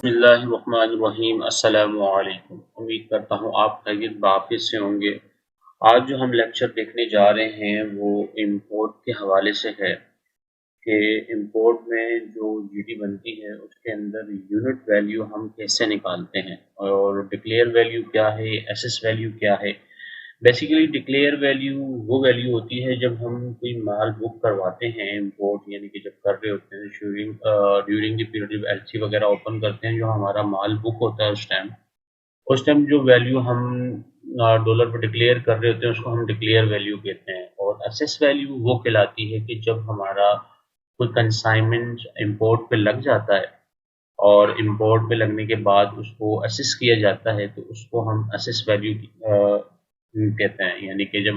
बिस्मिल्लाहिर्रहमानिर्रहीम। अस्सलामु अलैकुम। उम्मीद करता हूँ आप खैरियत वाफिस से होंगे। आज जो हम लेक्चर देखने जा रहे हैं वो इम्पोर्ट के हवाले से है कि इम्पोर्ट में जो जीडी बनती है उसके अंदर यूनिट वैल्यू हम कैसे निकालते हैं और डिक्लेयर वैल्यू क्या है, एसएस वैल्यू क्या है। बेसिकली डिक्लेयर वैल्यू वो वैल्यू होती है जब हम कोई माल बुक करवाते हैं इम्पोर्ट, यानी कि जब कर रहे होते हैं ड्यूरिंग द पीरियड जब एलसी वगैरह ओपन करते हैं, जो हमारा माल बुक होता है उस टाइम जो वैल्यू हम डॉलर पर डिक्लेयर कर रहे होते हैं उसको हम डिक्लेयर वैल्यू कहते हैं। और एसएस वैल्यू वो कहलाती है कि जब हमारा कोई कंसाइनमेंट इम्पोर्ट पे लग जाता है और इम्पोर्ट पे लगने के बाद उसको असेस किया जाता है तो उसको हम असेस वैल्यू कहते हैं। यानी कि जब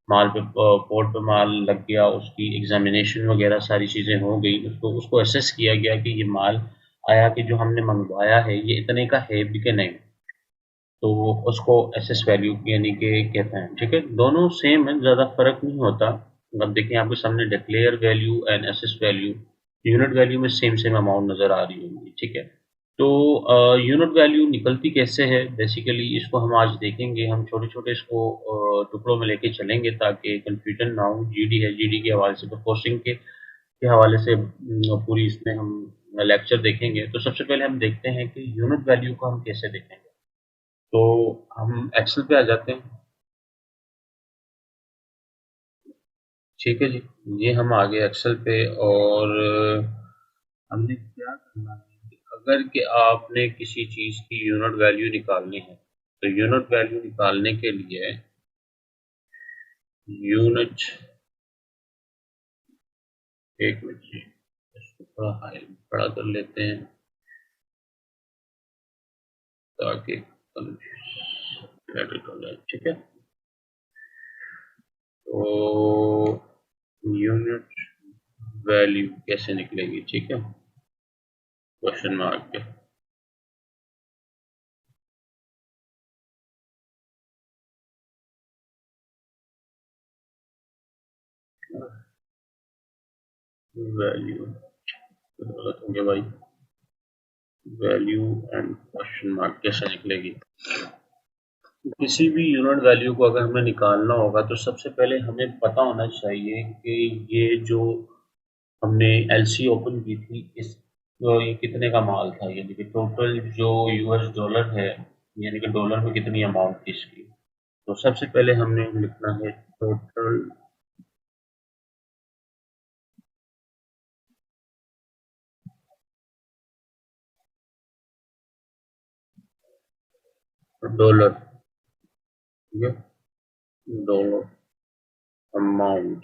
माल पे पोर्ट पे माल लग गया, उसकी एग्जामिनेशन वगैरह सारी चीज़ें हो गई, उसको उसको असेस किया गया कि ये माल आया कि जो हमने मंगवाया है ये इतने का है भी कि नहीं, तो उसको एसएस वैल्यू यानी कि कहते हैं। ठीक है, दोनों सेम है, ज़्यादा फर्क नहीं होता। अब देखिए आपके सामने declare value and SS value, unit value में सेम सेम अमाउंट नज़र आ रही होगी। ठीक है, तो यूनिट वैल्यू निकलती कैसे है, बेसिकली इसको हम आज देखेंगे। हम छोटे छोटे इसको टुकड़ों में लेके चलेंगे ताकि कंफ्यूजन ना हो। जीडी है, जीडी के हवाले से तो कॉस्टिंग के हवाले से पूरी इसमें हम लेक्चर देखेंगे। तो सबसे पहले हम देखते हैं कि यूनिट वैल्यू को हम कैसे देखेंगे। तो हम एक्सेल पे आ जाते हैं। ठीक है जी, ये हम आ गए एक्सेल पे। और हमने क्या करना है कि अगर कि आपने किसी चीज़ की यूनिट वैल्यू निकालनी है तो यूनिट वैल्यू निकालने के लिए यूनिट, एक मिनट जी, इसको थोड़ा हाई बड़ा कर लेते हैं ताकि क्लियर हो जाए। ठीक है, तो यूनिट वैल्यू कैसे निकलेगी, ठीक है, क्वेश्चन मार्क के। वैल्यू गलत हो गया भाई, वैल्यू एंड क्वेश्चन मार्क कैसे निकलेगी। किसी भी यूनिट वैल्यू को अगर हमें निकालना होगा तो सबसे पहले हमें पता होना चाहिए कि ये जो हमने एलसी ओपन की थी इस, तो ये कितने का माल था, यानी कि टोटल जो यूएस डॉलर है, यानी कि डॉलर में कितनी अमाउंट थी इसकी। तो सबसे पहले हमने लिखना है टोटल डॉलर, ठीक है, डॉलर अमाउंट,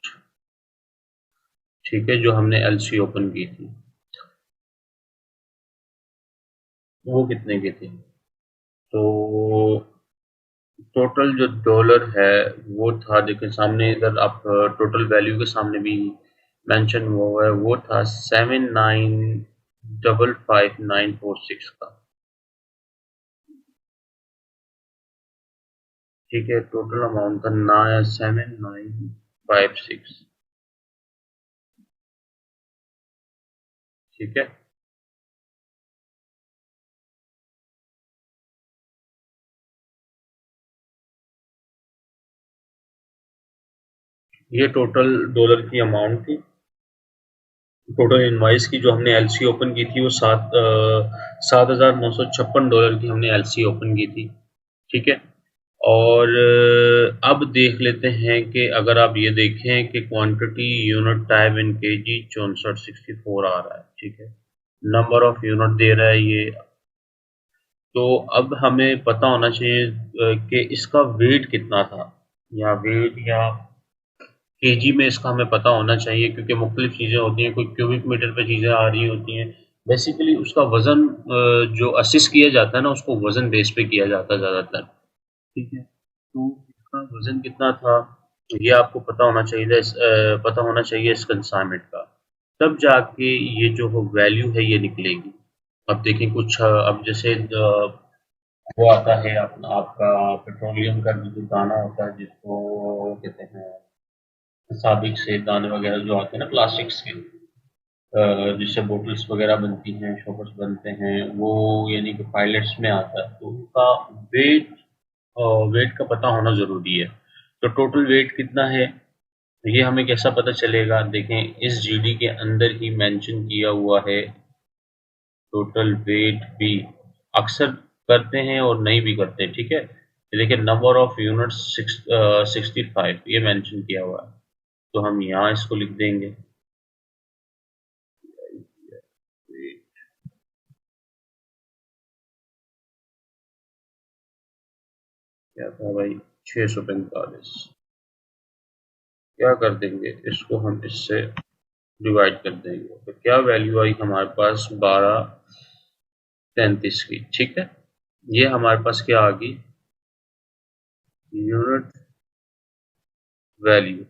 ठीक है, जो हमने एलसी ओपन की थी वो कितने की थी। तो टोटल जो डॉलर है वो था, देखिए सामने इधर आप टोटल वैल्यू के सामने भी मेंशन हुआ है, वो था 79555946 का। ठीक है, टोटल अमाउंट था ना 7956। ठीक है, ये टोटल डॉलर की अमाउंट थी। टोटल इनवाइस की जो हमने एलसी ओपन की थी वो 7,956 डॉलर की हमने एलसी ओपन की थी। ठीक है, और अब देख लेते हैं कि अगर आप ये देखें कि quantity unit type in KG 6464 आ रहा है। ठीक है, नंबर ऑफ यूनिट दे रहा है ये। तो अब हमें पता होना चाहिए कि इसका वेट कितना था, या वेट या केजी में इसका हमें पता होना चाहिए, क्योंकि मुख्तलिफ चीज़ें होती हैं, कोई क्यूबिक मीटर पे चीज़ें आ रही होती हैं। बेसिकली उसका वज़न जो असिस किया जाता है ना, उसको वज़न बेस पे किया जाता है ज़्यादातर। ठीक है, तो इसका वज़न कितना था ये आपको पता होना चाहिए, पता होना चाहिए इस कंसाइनमेंट का, तब जाके ये जो वैल्यू है ये निकलेगी। अब देखें कुछ अब जैसे वो आता है आपका पेट्रोलियम का जो दाना होता है जिसको कहते हैं साबिक से दाने वगैरह जो आते हैं ना प्लास्टिक्स के, जिससे बोटल्स वगैरह बनती हैं, शॉपर्स बनते हैं, वो यानी कि पायलट्स में आता है, तो उनका वेट वेट का पता होना ज़रूरी है। तो टोटल वेट कितना है, ये हमें कैसा पता चलेगा? देखें, इस जीडी के अंदर ही मेंशन किया हुआ है टोटल वेट भी। अक्सर करते हैं और नहीं भी करते, ठीक है। ये देखिए, नंबर ऑफ यूनिट्स 65 ये मेंशन किया हुआ है, तो हम यहाँ इसको लिख देंगे। क्या था भाई? 645। क्या कर देंगे, इसको हम इससे डिवाइड कर देंगे, तो क्या वैल्यू आई हमारे पास? 1233 की, ठीक है। ये हमारे पास क्या आ गई? Unit value.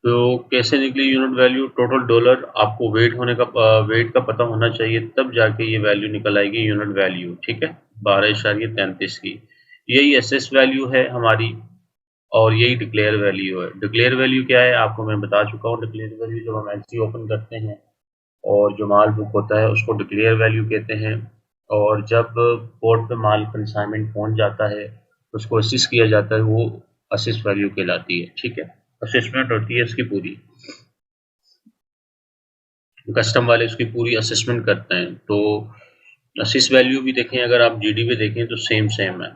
तो कैसे निकली यूनिट वैल्यू? टोटल डॉलर, आपको वेट का पता होना चाहिए, तब जाके ये वैल्यू निकल आएगी यूनिट वैल्यू, ठीक है। 12.33 की, यही एसएस वैल्यू है हमारी, और यही डिक्लेयर वैल्यू है। डिक्लेयर वैल्यू क्या है आपको मैं बता चुका हूँ। डिक्लेयर वैल्यू जब हम एलसी ओपन करते हैं और जो माल बुक होता है उसको डिक्लेयर वैल्यू कहते हैं, और जब पोर्ट पे माल कंसाइनमेंट पहुंच जाता है उसको असिस्ट किया जाता है, वो असिस्ट वैल्यू कहलाती है, ठीक है। असेसमेंट होती है इसकी पूरी, कस्टम वाले उसकी पूरी असेसमेंट करते हैं। तो असिस्ट वैल्यू भी देखें, अगर आप जीडी पे देखें तो सेम सेम है,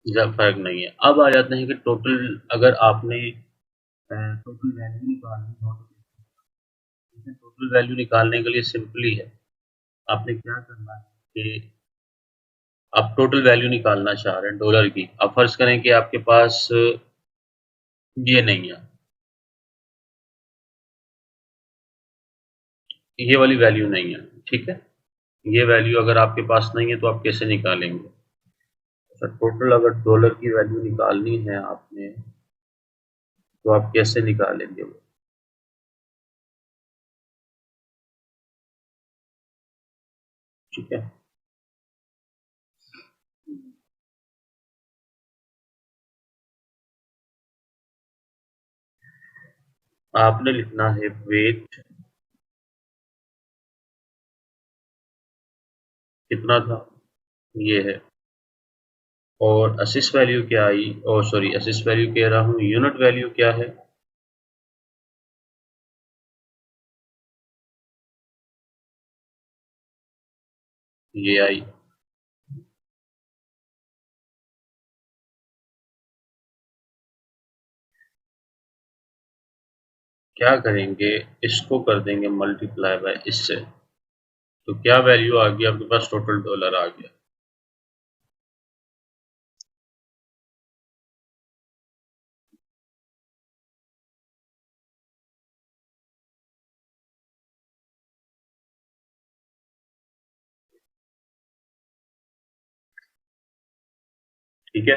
ज़्यादा फर्क नहीं है। अब आ जाते हैं कि टोटल, अगर आपने टोटल वैल्यू निकालनी हो तो टोटल वैल्यू निकालने के लिए सिंपली है, आपने क्या करना है कि आप टोटल वैल्यू निकालना चाह रहे हैं डॉलर की। अब फर्ज करें कि आपके पास ये नहीं है, ये वाली वैल्यू नहीं है, ठीक है। ये वैल्यू अगर आपके पास नहीं है तो आप कैसे निकालेंगे? अच्छा, टोटल अगर डॉलर की वैल्यू निकालनी है आपने, तो आप कैसे निकालेंगे वो? ठीक है, आपने लिखना है वेट कितना था, ये है। और असिस्ट वैल्यू क्या आई, और सॉरी, असिस्ट वैल्यू कह रहा हूँ, यूनिट वैल्यू क्या है? ये आई। क्या करेंगे, इसको कर देंगे मल्टीप्लाई बाय इससे, तो क्या वैल्यू आ गई आपके पास? टोटल डॉलर आ गया। ठीक है,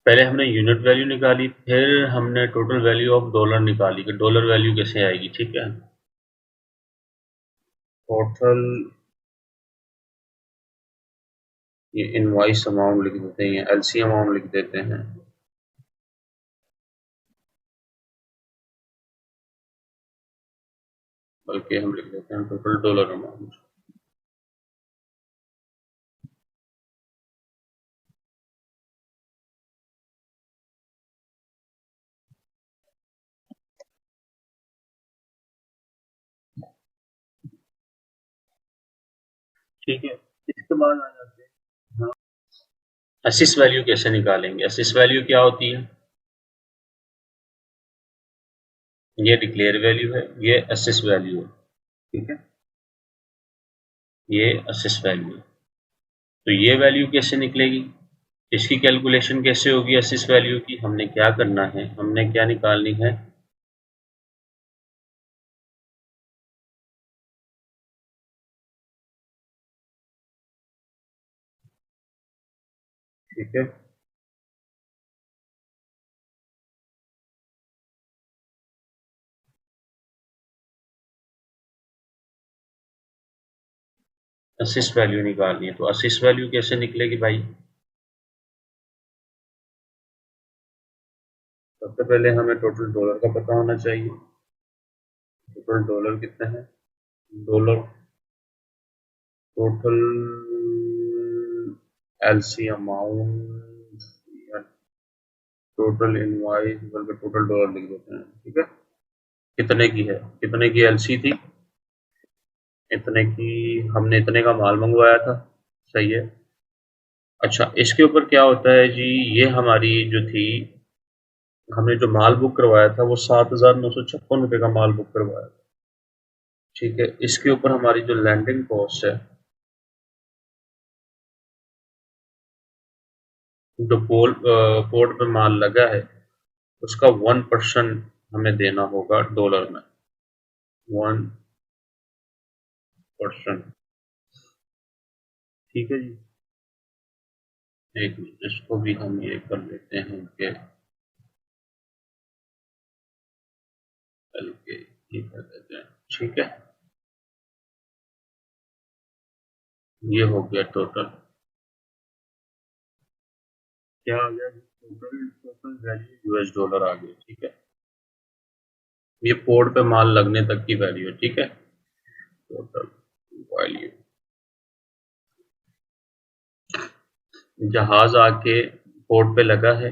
पहले हमने यूनिट वैल्यू निकाली, फिर हमने टोटल वैल्यू ऑफ डॉलर निकाली कि डॉलर वैल्यू कैसे आएगी, ठीक है। टोटल, ये इनवॉइस अमाउंट लिख देते हैं, एलसी अमाउंट लिख देते हैं, बल्कि हम लिख देते हैं टोटल डॉलर अमाउंट। ठीक है, इसके बाद आ जाते हैं असिस्ट वैल्यू कैसे निकालेंगे। असिस्ट वैल्यू क्या होती है? ये डिक्लेयर वैल्यू है, ये असिस्ट वैल्यू है, ठीक है। ये असिस्ट वैल्यू है, तो ये वैल्यू कैसे निकलेगी, इसकी कैलकुलेशन कैसे होगी? असिस्ट वैल्यू की हमने क्या करना है, हमने क्या निकालनी है? ठीक है, असिस्ट वैल्यू निकालनी है। तो असिस्ट वैल्यू कैसे निकलेगी भाई? सबसे पहले हमें टोटल डॉलर का पता होना चाहिए। टोटल डॉलर कितना है? डॉलर टोटल एलसी अमाउंट या टोटल इनवॉइस बल्कि टोटल डॉलर लिख देते हैं, ठीक है। कितने की है, कितने की एलसी थी? इतने की, हमने इतने का माल मंगवाया था, सही है। अच्छा, इसके ऊपर क्या होता है जी, ये हमारी जो थी, हमने जो माल बुक करवाया था वो 7,956 रुपये का माल बुक करवाया था, ठीक है। इसके ऊपर हमारी जो लैंडिंग कॉस्ट है, जो पोर्ट पे माल लगा है, उसका 1% हमें देना होगा डॉलर में, 1%, ठीक है जी। एक मिनट, इसको भी हम ये कर लेते हैं कि के ये कर देते हैं, ठीक है। ये हो गया टोटल, क्या आ गया? Total total value US dollar आ गया, ठीक है। ये पोर्ट पे माल लगने तक की वैल्यू है, ठीक है। टोटल वैल्यू, जहाज आके पोर्ट पे लगा है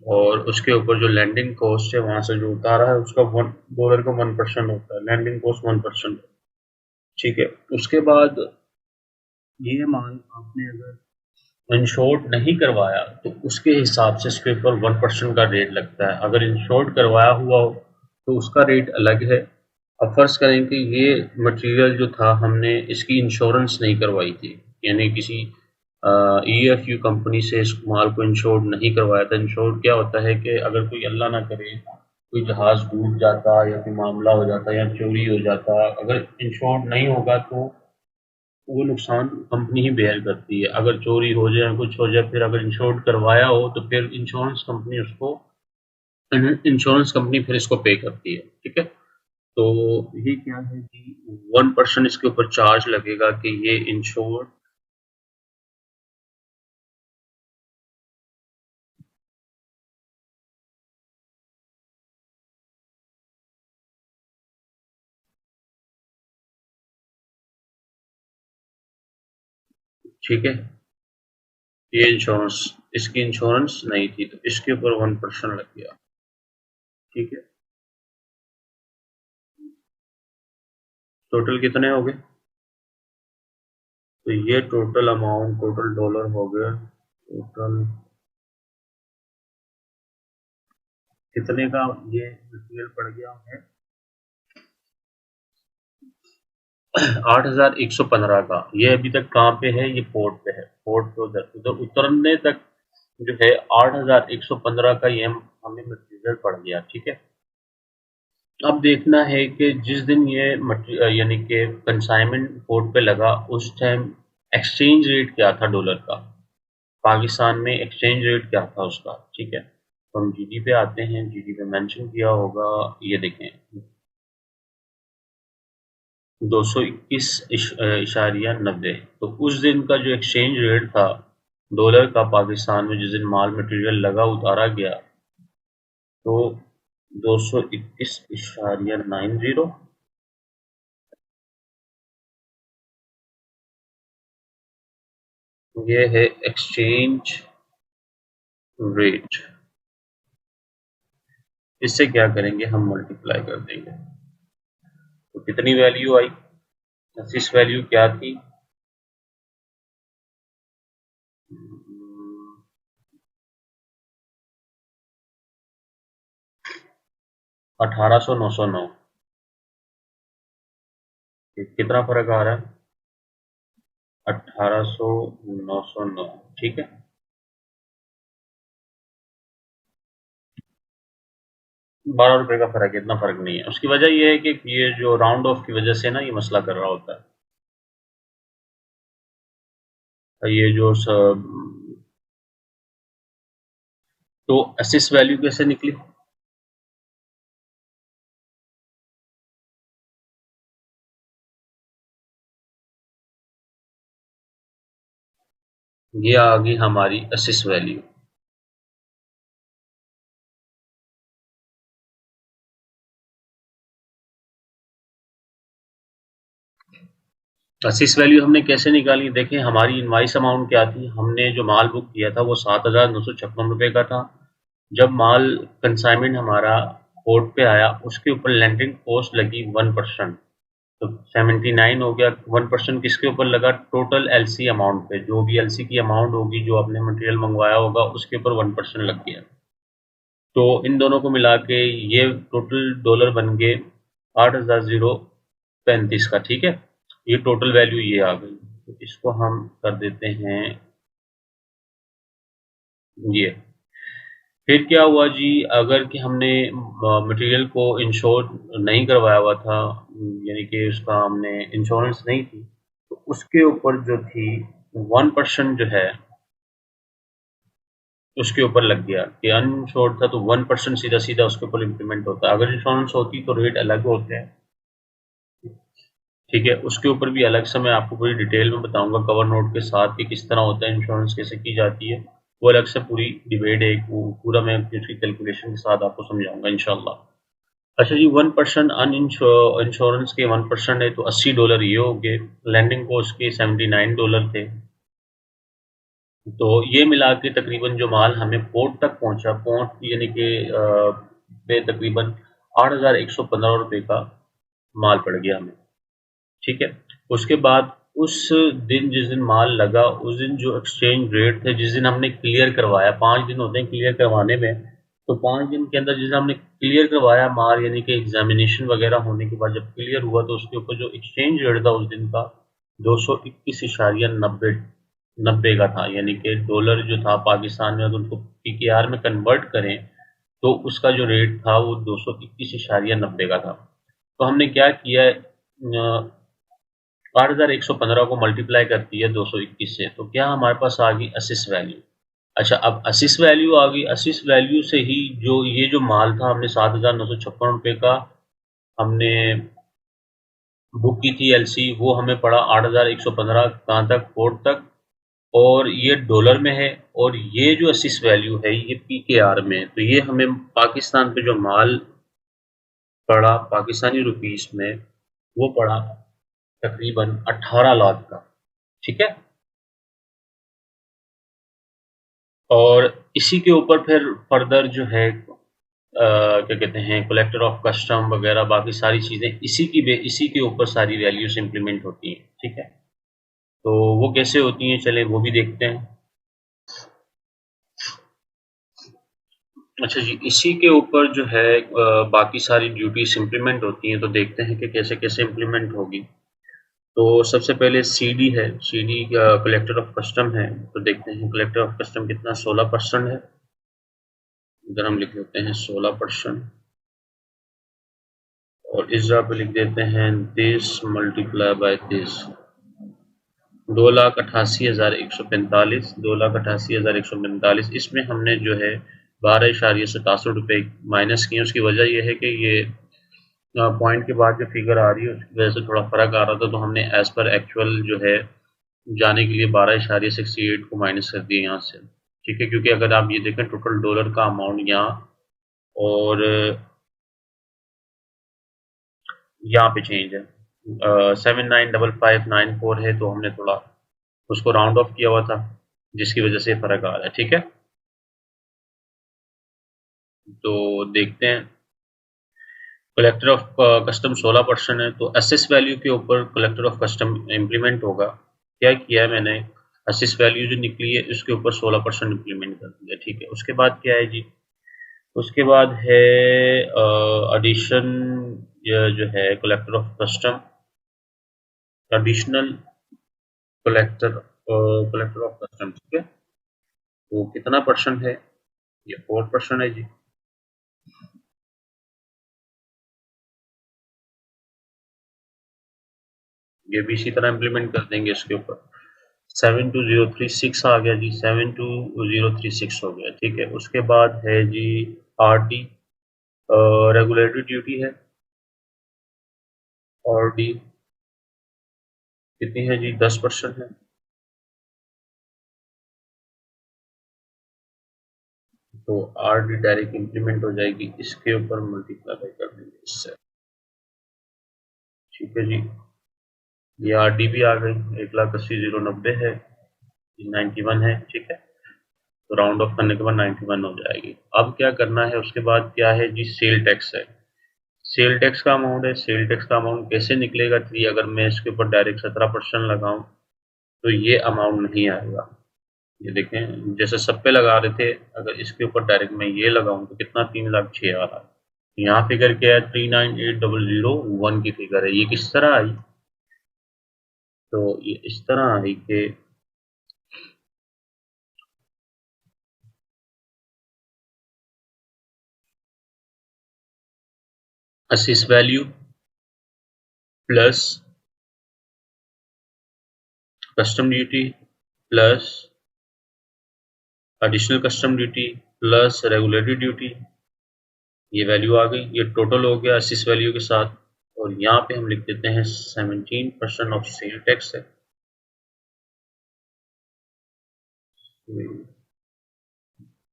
और उसके ऊपर जो लैंडिंग कॉस्ट है वहां से जो उतारा है उसका $1 का 1% होता है, लैंडिंग कॉस्ट 1%, ठीक है। उसके बाद ये माल आपने अगर इंश्योर्ड नहीं करवाया तो उसके हिसाब से इसके ऊपर 1% का रेट लगता है। अगर इंश्योर्ड करवाया हुआ हो तो उसका रेट अलग है। अब फर्ज करें कि ये मटेरियल जो था हमने इसकी इंश्योरेंस नहीं करवाई थी, यानी किसी ईएफयू कंपनी से इस माल को इंश्योर्ड नहीं करवाया था। इंश्योर्ड क्या होता है कि अगर कोई अल्लाह ना करे कोई जहाज डूब जाता या कोई मामला हो जाता या चोरी हो जाता, अगर इंश्योर्ड नहीं होगा तो वो नुकसान कंपनी ही बेयर करती है। अगर चोरी हो जाए कुछ हो जाए, फिर अगर इंश्योर्ड करवाया हो तो फिर इंश्योरेंस कंपनी फिर इसको पे करती है, ठीक है। तो ये क्या है कि 1% इसके ऊपर चार्ज लगेगा कि ये इंश्योर्ड, ठीक है। ये इंश्योरेंस, इसकी इंश्योरेंस नहीं थी तो इसके ऊपर 1% लग गया, ठीक है। टोटल कितने हो गए? तो ये टोटल अमाउंट, टोटल डॉलर हो गया, टोटल कितने का ये मटेरियल पड़ गया है? 8,115 का। ये अभी तक कहाँ पे है? ये पोर्ट पे है, पोर्ट पे उधर उधर उतरने तक जो है 8,115 का ये हमें मटेरियल पड़ गया, ठीक है। अब देखना है कि जिस दिन ये यानी कि कंसाइनमेंट पोर्ट पे लगा उस टाइम एक्सचेंज रेट क्या था डॉलर का, पाकिस्तान में एक्सचेंज रेट क्या था उसका, ठीक है। तो हम जीडी पे आते हैं, जीडी पे मेंशन किया होगा, ये देखें 221.90। तो उस दिन का जो एक्सचेंज रेट था डॉलर का पाकिस्तान में, जिस दिन माल मटेरियल लगा उतारा गया, तो 221.90, ये है एक्सचेंज रेट। इससे क्या करेंगे, हम मल्टीप्लाई कर देंगे, तो कितनी वैल्यू आई? इस वैल्यू क्या थी? 18,909। कितना फर्क आ रहा है? 18,909, ठीक है। 12 रुपए का फर्क है, इतना फर्क नहीं है। उसकी वजह यह है कि ये जो राउंड ऑफ की वजह से ना ये मसला कर रहा होता है। ये जो तो एसिस वैल्यू कैसे निकली? ये आ गई हमारी असिस वैल्यू। असिस वैल्यू हमने कैसे निकाली? देखिए हमारी इनवाइस अमाउंट क्या थी, हमने जो माल बुक किया था वो 7,956 रुपये का था। जब माल कंसाइनमेंट हमारा पोर्ट पे आया उसके ऊपर लैंडिंग कॉस्ट लगी 1%। तो 79 हो गया। 1% किसके ऊपर लगा? टोटल एलसी अमाउंट पे, जो भी एलसी की अमाउंट होगी जो आपने मटेरियल मंगवाया होगा उसके ऊपर 1% लग गया। तो इन दोनों को मिला के ये टोटल डॉलर बन गए 8,035 का। ठीक है, ये टोटल वैल्यू ये आ गई। तो इसको हम कर देते हैं ये। फिर क्या हुआ जी, अगर कि हमने मटेरियल को इंश्योर नहीं करवाया हुआ था, यानी कि उसका हमने इंश्योरेंस नहीं थी, तो उसके ऊपर जो थी 1% जो है उसके ऊपर लग गया। कि अनइंश्योर्ड था तो 1% सीधा सीधा उसके ऊपर इम्प्लीमेंट होता है। अगर इंश्योरेंस होती तो रेट अलग होते हैं। ठीक है, उसके ऊपर भी अलग से मैं आपको पूरी डिटेल में बताऊंगा कवर नोट के साथ कि किस तरह होता है, इंश्योरेंस कैसे की जाती है। वो अलग से पूरी डिबेट है, वो पूरा मैं उसकी कैलकुलेशन के साथ आपको समझाऊंगा इंशाल्लाह। अच्छा जी, 1% इंश्योरेंस के 1% है तो $80 ये हो गए। लैंडिंग कॉस्ट के $79 थे। तो ये मिला के तकरीबन जो माल हमें पोर्ट तक पहुंचा, पोर्ट यानी कि पे तकरीबन 8,115 रुपये का माल पड़ गया हमें। ठीक है, उसके बाद उस दिन जिस दिन माल लगा उस दिन जो एक्सचेंज रेट थे, जिस दिन हमने क्लियर करवाया, 5 दिन होते हैं क्लियर करवाने में, तो 5 दिन के अंदर जिस दिन हमने क्लियर करवाया माल, यानी कि एग्जामिनेशन वगैरह होने के बाद जब क्लियर हुआ तो उसके ऊपर जो एक्सचेंज रेट था उस दिन का 221.90 नब्बे का था। यानी कि डॉलर जो था पाकिस्तान में अगर उसको पीकेआर में कन्वर्ट करें तो उसका जो रेट था वो 221.90 का था। तो हमने क्या किया, 8,115 को मल्टीप्लाई कर दिया 221 से, तो क्या हमारे पास आ गई असिस वैल्यू। अच्छा, अब असिस वैल्यू आ गई। असिस वैल्यू से ही जो ये जो माल था हमने 7,956 रुपये का हमने बुक की थी एलसी, वो हमें पड़ा 8,115 कहाँ तक? पोर्ट तक। और ये डॉलर में है, और ये जो असिस वैल्यू है ये पीकेआर में है। तो ये हमें पाकिस्तान पे जो माल पड़ा पाकिस्तानी रुपीस में, वो पड़ा तकरीबन 18 लाख का। ठीक है, और इसी के ऊपर फिर फर्दर जो है क्या कहते हैं, कलेक्टर ऑफ कस्टम वगैरह बाकी सारी चीज़ें इसी के ऊपर सारी वैल्यूज इंप्लीमेंट होती हैं। ठीक है, तो वो कैसे होती हैं चले वो भी देखते हैं। अच्छा जी, इसी के ऊपर जो है बाकी सारी ड्यूटीज इम्प्लीमेंट होती हैं, तो देखते हैं कि कैसे कैसे इम्प्लीमेंट होगी। तो सबसे पहले सीडी है, सीडी कलेक्टर ऑफ कस्टम है। तो देखते हैं कलेक्टर ऑफ कस्टम कितना, 16% है। इधर हम लिख लेते हैं 16%, और इस जगह पे लिख देते हैं दिस मल्टीप्लाई बाय दिस। 2,88,145, 2,88,145, इसमें हमने जो है 12,67 रुपये माइनस किए। उसकी वजह यह है कि ये पॉइंट के बाद जो फिगर आ रही है उसकी वजह से थोड़ा फर्क आ रहा था, तो हमने एज पर एक्चुअल जो है जाने के लिए 12,68 को माइनस कर दिया यहाँ से। ठीक है, क्योंकि अगर आप ये देखें टोटल डॉलर का अमाउंट यहाँ और यहाँ पे चेंज है, 795594 है, तो हमने थोड़ा उसको राउंड ऑफ किया हुआ था जिसकी वजह से फर्क आ रहा है। ठीक है, तो देखते हैं। कलेक्टर ऑफ कस्टम 16% है, तो असेस वैल्यू के ऊपर कलेक्टर ऑफ कस्टम इम्प्लीमेंट होगा। क्या किया है मैंने, असेस वैल्यू जो निकली है उसके ऊपर 16% इम्प्लीमेंट कर दिया। ठीक है, उसके बाद क्या है जी, उसके बाद है एडिशन, जो है collector of custom, additional collector of custom. ठीक है, तो कितना परसेंट है? ये 4% है जी। ये भी इसी तरह इम्प्लीमेंट कर देंगे इसके ऊपर। 72036 आ गया जी, 72036 हो गया। ठीक है, उसके बाद है जी आर डी, रेगुलेटरी ड्यूटी है। और डी कितनी है जी? 10% है। तो आर डी डायरेक्ट इंप्लीमेंट हो जाएगी, इसके ऊपर मल्टीप्लाई कर देंगे इससे। ठीक है जी, ये आर डी भी आ गई, 1,80,090 है, 91 है। ठीक है, तो राउंड ऑफ करने के बाद 91 हो जाएगी। अब क्या करना है, उसके बाद क्या है जी, सेल टैक्स है। सेल टैक्स का अमाउंट है, सेल टैक्स का अमाउंट कैसे निकलेगा जी, अगर मैं इसके ऊपर डायरेक्ट 17% लगाऊं तो ये अमाउंट नहीं आएगा। ये देखें, जैसे सब पे लगा रहे थे, अगर इसके ऊपर डायरेक्ट मैं ये लगाऊं तो कितना, 3,06,000 आ रहा है। यहाँ फिगर क्या है, 398,001 की फिगर है। ये किस तरह आई, तो ये इस तरह आई कि assess value plus custom duty plus additional custom duty plus regulatory duty, ये वैल्यू आ गई। ये टोटल हो गया असिस वैल्यू के साथ। और यहाँ पे हम लिख देते हैं 17% ऑफ सेल टैक्स है।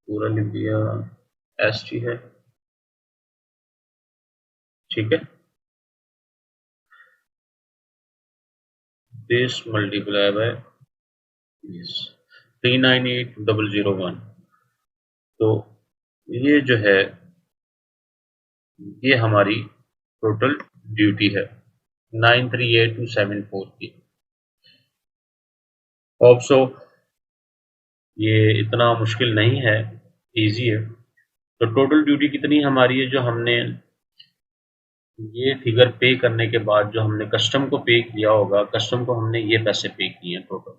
पूरा लिख दिया, एस टी है। ठीक है, दिस मल्टीप्लाई बाय 398,001। तो ये जो है, ये हमारी टोटल ड्यूटी है 938,274 की। होप सो ये इतना मुश्किल नहीं है, इजी है। तो टोटल ड्यूटी कितनी हमारी है, जो हमने ये फिगर पे करने के बाद जो हमने कस्टम को पे किया होगा, कस्टम को हमने ये पैसे पे किए हैं टोटल।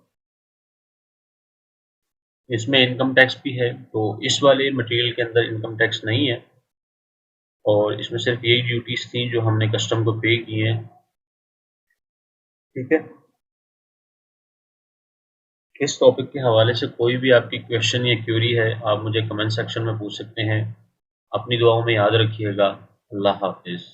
इसमें इनकम टैक्स भी है, तो इस वाले मटेरियल के अंदर इनकम टैक्स नहीं है, और इसमें सिर्फ यही ड्यूटीज थी जो हमने कस्टम को पे की हैं। ठीक है, इस टॉपिक के हवाले से कोई भी आपकी क्वेश्चन या क्यूरी है, आप मुझे कमेंट सेक्शन में पूछ सकते हैं। अपनी दुआओं में याद रखिएगा। अल्लाह हाफिज़।